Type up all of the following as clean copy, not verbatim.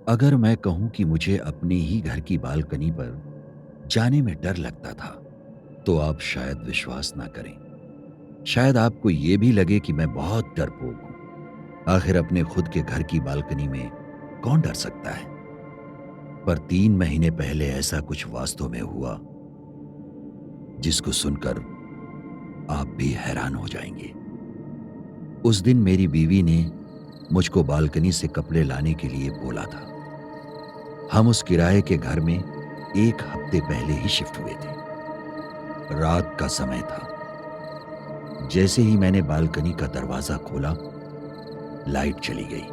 अगर मैं कहूं कि मुझे अपने ही घर की बालकनी पर जाने में डर लगता था, तो आप शायद विश्वास ना करें। शायद आपको ये भी लगे कि मैं बहुत डरपोक हूं। आखिर अपने खुद के घर की बालकनी में कौन डर सकता है? पर 3 महीने पहले ऐसा कुछ वास्तव में हुआ, जिसको सुनकर आप भी हैरान हो जाएंगे। उस दिन मेरी बीवी ने मुझको बालकनी से कपड़े लाने के लिए बोला था। हम उस किराए के घर में 1 हफ्ते पहले ही शिफ्ट हुए थे। रात का समय था। जैसे ही मैंने बालकनी का दरवाजा खोला, लाइट चली गई।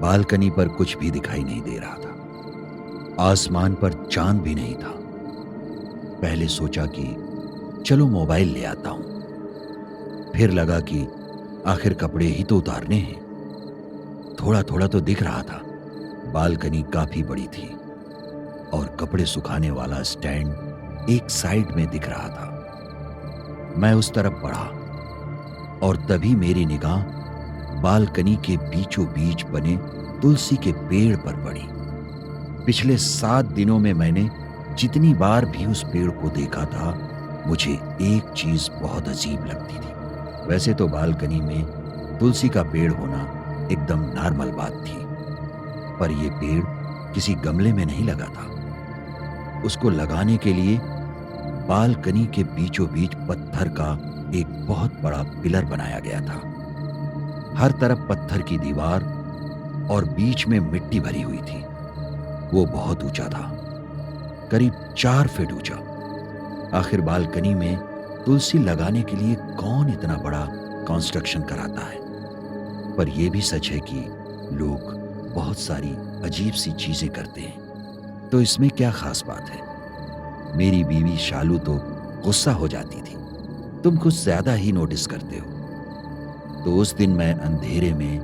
बालकनी पर कुछ भी दिखाई नहीं दे रहा था। आसमान पर चांद भी नहीं था। पहले सोचा कि चलो मोबाइल ले आता हूं। फिर लगा कि आखिर कपड़े ही तो उतारने हैं। थोड़ा थोड़ा तो दिख रहा था। बालकनी काफी बड़ी थी और कपड़े सुखाने वाला स्टैंड एक साइड में दिख रहा था। मैं उस तरफ बढ़ा और तभी मेरी निगाह बालकनी के बीचों बीच बने तुलसी के पेड़ पर पड़ी। पिछले 7 दिनों में मैंने जितनी बार भी उस पेड़ को देखा था, मुझे एक चीज बहुत अजीब लगती थी। वैसे तो बालकनी में तुलसी का पेड़ होना एकदम नॉर्मल बात थी, पर यह पेड़ किसी गमले में नहीं लगा था। उसको लगाने के लिए बालकनी के बीचों बीच पत्थर का एक बहुत बड़ा पिलर बनाया गया था। हर तरफ पत्थर की दीवार और बीच में मिट्टी भरी हुई थी। वो बहुत ऊंचा था, करीब 4 फीट ऊंचा। आखिर बालकनी में तुलसी लगाने के लिए कौन इतना बड़ा कंस्ट्रक्शन कराता है? पर यह भी सच है कि लोग बहुत सारी अजीब सी चीजें करते हैं, तो इसमें क्या खास बात है? मेरी बीवी शालू तो गुस्सा हो जाती थी, तुम कुछ ज्यादा ही नोटिस करते हो। तो उस दिन मैं अंधेरे में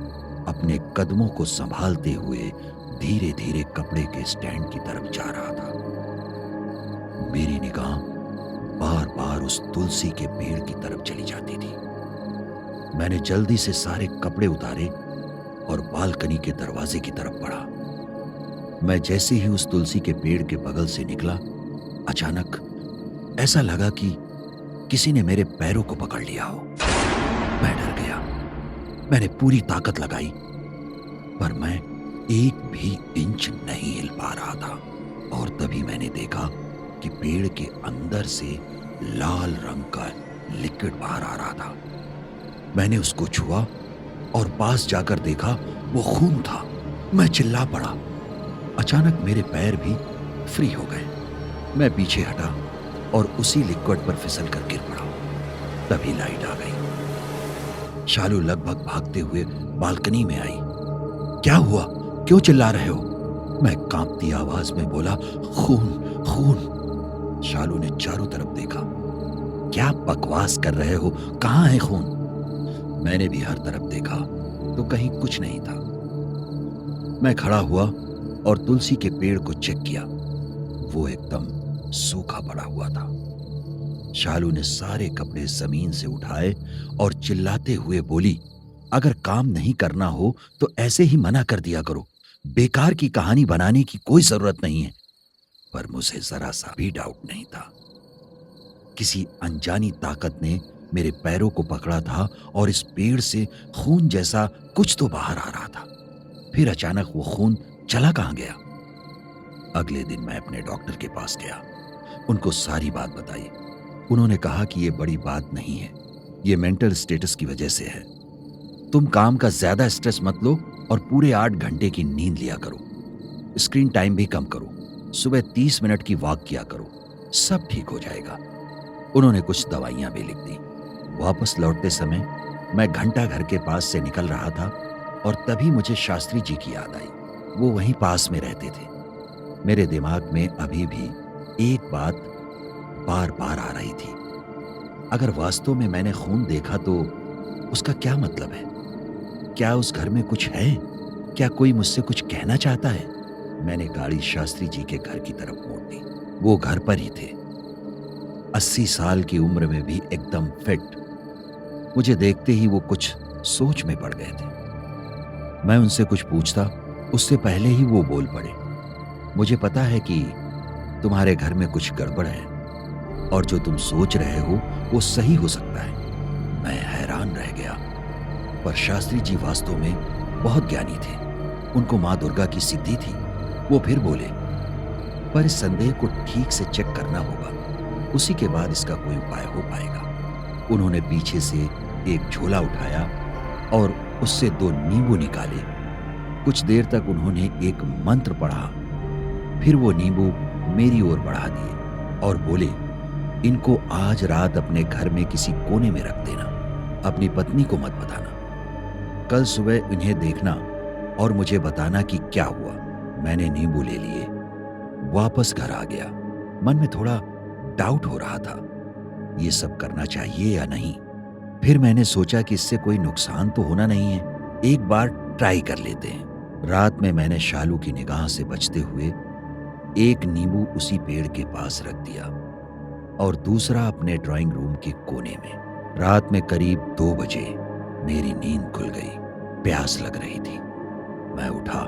अपने कदमों को संभालते हुए धीरे धीरे कपड़े के स्टैंड की तरफ जा रहा था। मेरी निगाह बार बार उस तुलसी के पेड़ की तरफ चली जाती थी। मैंने जल्दी से सारे कपड़े उतारे और बालकनी के दरवाजे की तरफ बढ़ा। मैं जैसे ही उस तुलसी के पेड़ के बगल से निकला, अचानक ऐसा लगा कि किसी ने मेरे पैरों को पकड़ लिया हो। मैं डर गया। मैंने पूरी ताकत लगाई, पर मैं एक भी इंच नहीं हिल पा रहा था। और तभी मैंने देखा कि पेड़ के अंदर से लाल रंग का लिक्विड बाहर आ रहा था। मैंने उसको छुआ और पास जाकर देखा, वो खून था। मैं चिल्ला पड़ा। अचानक मेरे पैर भी फ्री हो गए। मैं पीछे हटा और उसी लिक्विड पर फिसल कर गिर पड़ा। तभी लाइट आ गई। शालू लगभग भागते हुए बालकनी में आई। क्या हुआ? क्यों चिल्ला रहे हो? मैं कांपती आवाज में बोला, खून खून। शालू ने चारों तरफ देखा। क्या बकवास कर रहे हो? कहां है खून? मैंने भी हर तरफ देखा तो कहीं कुछ नहीं था। मैं खड़ा हुआ और तुलसी के पेड़ को चेक किया। वो एकदम सूखा पड़ा हुआ था। शालू ने सारे कपड़े जमीन से उठाए और चिल्लाते हुए बोली, अगर काम नहीं करना हो तो ऐसे ही मना कर दिया करो। बेकार की कहानी बनाने की कोई जरूरत नहीं है। पर मुझे जरा सा भी डाउट नहीं था। किसी अनजानी ताकत ने मेरे पैरों को पकड़ा था और इस पेड़ से खून जैसा कुछ तो बाहर आ रहा था। फिर अचानक वो खून चला कहां गया? अगले दिन मैं अपने डॉक्टर के पास गया। उनको सारी बात बताई। उन्होंने कहा कि ये बड़ी बात नहीं है, ये मेंटल स्टेटस की वजह से है। तुम काम का ज्यादा स्ट्रेस मत लो और पूरे 8 घंटे की नींद लिया करो। स्क्रीन टाइम भी कम करो। सुबह 30 मिनट की वॉक किया करो। सब ठीक हो जाएगा। उन्होंने कुछ दवाइयां भी लिख दी। वापस लौटते समय मैं घंटा घर के पास से निकल रहा था और तभी मुझे शास्त्री जी की याद आई। वो वहीं पास में रहते थे। मेरे दिमाग में अभी भी एक बात बार बार आ रही थी। अगर वास्तव में मैंने खून देखा तो उसका क्या मतलब है? क्या उस घर में कुछ है? क्या कोई मुझसे कुछ कहना चाहता है? मैंने गाड़ी शास्त्री जी के घर की तरफ मोड़ दी। वो घर पर ही थे, 80 साल की उम्र में भी एकदम फिट। मुझे देखते ही वो कुछ सोच में पड़ गए थे। मैं उनसे कुछ पूछता उससे पहले ही वो बोल पड़े, मुझे पता है कि तुम्हारे घर में कुछ गड़बड़ है और जो तुम सोच रहे हो वो सही हो सकता है। मैं हैरान रह गया, पर शास्त्री जी वास्तव में बहुत ज्ञानी थे। उनको माँ दुर्गा की सिद्धि थी। वो फिर बोले, पर इस संदेह को ठीक से चेक करना होगा, उसी के बाद इसका कोई उपाय हो पाएगा। उन्होंने पीछे से एक झोला उठाया और उससे 2 नींबू निकाले। कुछ देर तक उन्होंने एक मंत्र पढ़ा, फिर वो नींबू मेरी ओर बढ़ा दिए और बोले, इनको आज रात अपने घर में किसी कोने में रख देना, अपनी पत्नी को मत बताना। कल सुबह इन्हें देखना और मुझे बताना कि क्या हुआ। मैंने नींबू ले लिए, वापस घर आ गया। मन में थोड़ा डाउट हो रहा था, ये सब करना चाहिए या नहीं। फिर मैंने सोचा कि इससे कोई नुकसान तो होना नहीं है, एक बार ट्राई कर लेते हैं। रात में मैंने शालू की निगाह से बचते हुए एक नींबू उसी पेड़ के पास रख दिया और दूसरा अपने ड्राइंग रूम के कोने में। रात में करीब 2 बजे मेरी नींद खुल गई। प्यास लग रही थी। मैं उठा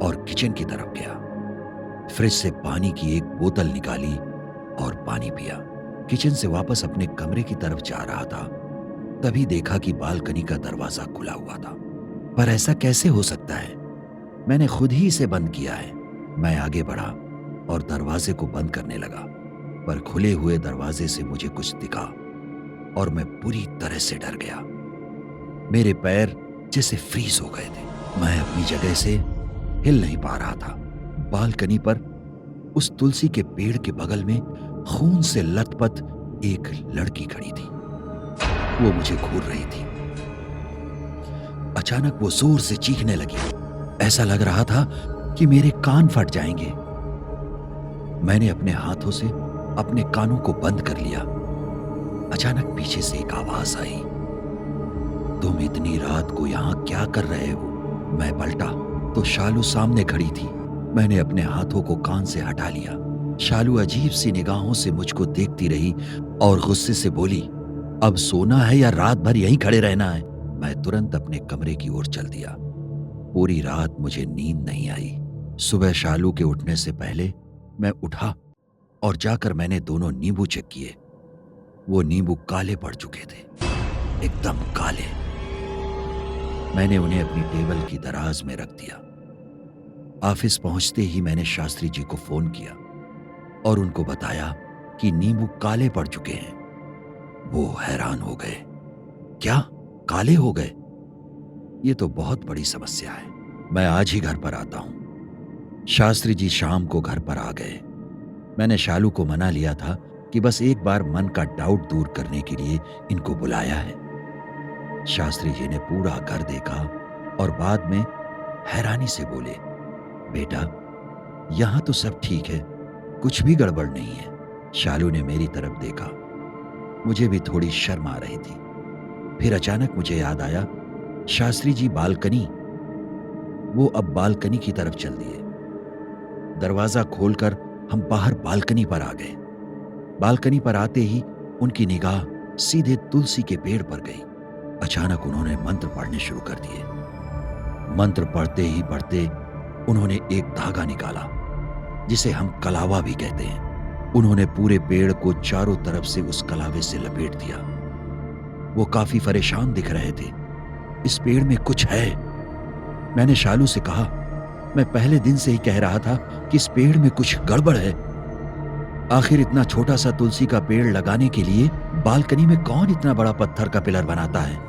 और किचन की तरफ गया। फ्रिज से पानी की एक बोतल निकाली और पानी पिया। किचन से वापस अपने कमरे की तरफ जा रहा था, तभी देखा कि बालकनी का दरवाजा खुला हुआ था। पर ऐसा कैसे हो सकता है? मैंने खुद ही इसे बंद किया है। मैं आगे बढ़ा और दरवाजे को बंद करने लगा, पर खुले हुए दरवाजे से मुझे कुछ दिखा और मैं पूरी तरह से डर गया। मेरे पैर जैसे फ्रीज हो गए थे। मैं अपनी जगह से हिल नहीं पा रहा था। बालकनी पर उस तुलसी के पेड़ के बगल में खून से लथपथ एक लड़की खड़ी थी। वो मुझे घूर रही थी। अचानक वो जोर से चीखने लगी। ऐसा लग रहा था कि मेरे कान फट जाएंगे। मैंने अपने हाथों से अपने कानों को बंद कर लिया। अचानक पीछे से एक आवाज आई, तुम इतनी रात को यहां क्या कर रहे हो? मैं पलटा तो शालू सामने खड़ी थी। मैंने अपने हाथों को कान से हटा लिया। शालू अजीब सी निगाहों से मुझको देखती रही और गुस्से से बोली, अब सोना है या रात भर यहीं खड़े रहना है? मैं तुरंत अपने कमरे की ओर चल दिया। पूरी रात मुझे नींद नहीं आई। सुबह शालू के उठने से पहले मैं उठा और जाकर मैंने दोनों नींबू चेक किए। वो नींबू काले पड़ चुके थे, एकदम काले। मैंने उन्हें अपनी टेबल की दराज में रख दिया। ऑफिस पहुंचते ही मैंने शास्त्री जी को फोन किया और उनको बताया कि नींबू काले पड़ चुके हैं। वो हैरान हो गए। क्या काले हो गए? ये तो बहुत बड़ी समस्या है। मैं आज ही घर पर आता हूं। शास्त्री जी शाम को घर पर आ गए। मैंने शालू को मना लिया था कि बस एक बार मन का डाउट दूर करने के लिए इनको बुलाया है। शास्त्री जी ने पूरा घर देखा और बाद में हैरानी से बोले, बेटा यहां तो सब ठीक है, कुछ भी गड़बड़ नहीं है। शालू ने मेरी तरफ देखा। मुझे भी थोड़ी शर्म आ रही थी। फिर अचानक मुझे याद आया, शास्त्री जी बालकनी। वो अब बालकनी की तरफ चल दिए। दरवाजा खोलकर हम बाहर बालकनी पर आ गए। बालकनी पर आते ही उनकी निगाह सीधे तुलसी के पेड़ पर गई। अचानक उन्होंने मंत्र पढ़ने शुरू कर दिए। मंत्र पढ़ते ही पढ़ते उन्होंने एक धागा निकाला, जिसे हम कलावा भी कहते हैं। उन्होंने पूरे पेड़ को चारों तरफ से उस कलावे से लपेट दिया। वो काफी परेशान दिख रहे थे। इस पेड़ में कुछ है। मैंने शालू से कहा, मैं पहले दिन से ही कह रहा था कि इस पेड़ में कुछ गड़बड़ है। आखिर इतना छोटा सा तुलसी का पेड़ लगाने के लिए बालकनी में कौन इतना बड़ा पत्थर का पिलर बनाता है?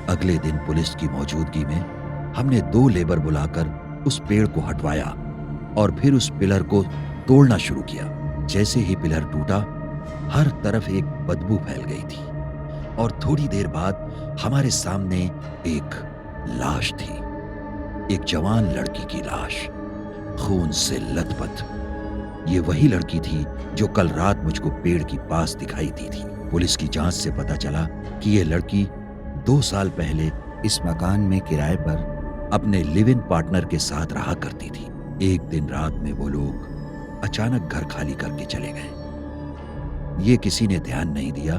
अगले दिन पुलिस की मौजूदगी में हमने 2 लेबर बुलाकर उस पेड़ को हटवाया और फिर उस पिलर को तोड़ना शुरू किया। जैसे ही पिलर टूटा, हर तरफ एक बदबू फैल गई थी और थोड़ी देर बाद हमारे सामने एक लाश थी। एक जवान लड़की की लाश, खून से लथपथ। ये वही लड़की थी जो कल रात मुझको पेड़ के पास दिखाई दी थी। पुलिस की जांच से पता चला कि ये लड़की 2 साल पहले इस मकान में किराए पर अपने लिव इन पार्टनर के साथ रहा करती थी। एक दिन रात में वो लोग अचानक घर खाली करके चले गए। ये किसी ने ध्यान नहीं दिया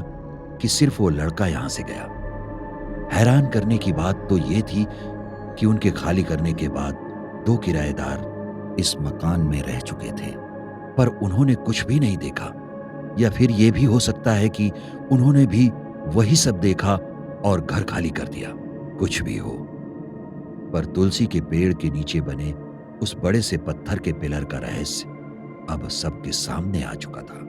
कि सिर्फ वो लड़का यहां से गया। हैरान करने की बात तो ये थी कि उनके खाली करने के बाद दो किराएदार इस मकान में रह चुके थे, पर उन्होंने कुछ भी नहीं देखा। या फिर यह भी हो सकता है कि उन्होंने भी वही सब देखा और घर खाली कर दिया। कुछ भी हो, पर तुलसी के पेड़ के नीचे बने उस बड़े से पत्थर के पिलर का रहस्य अब सबके सामने आ चुका था।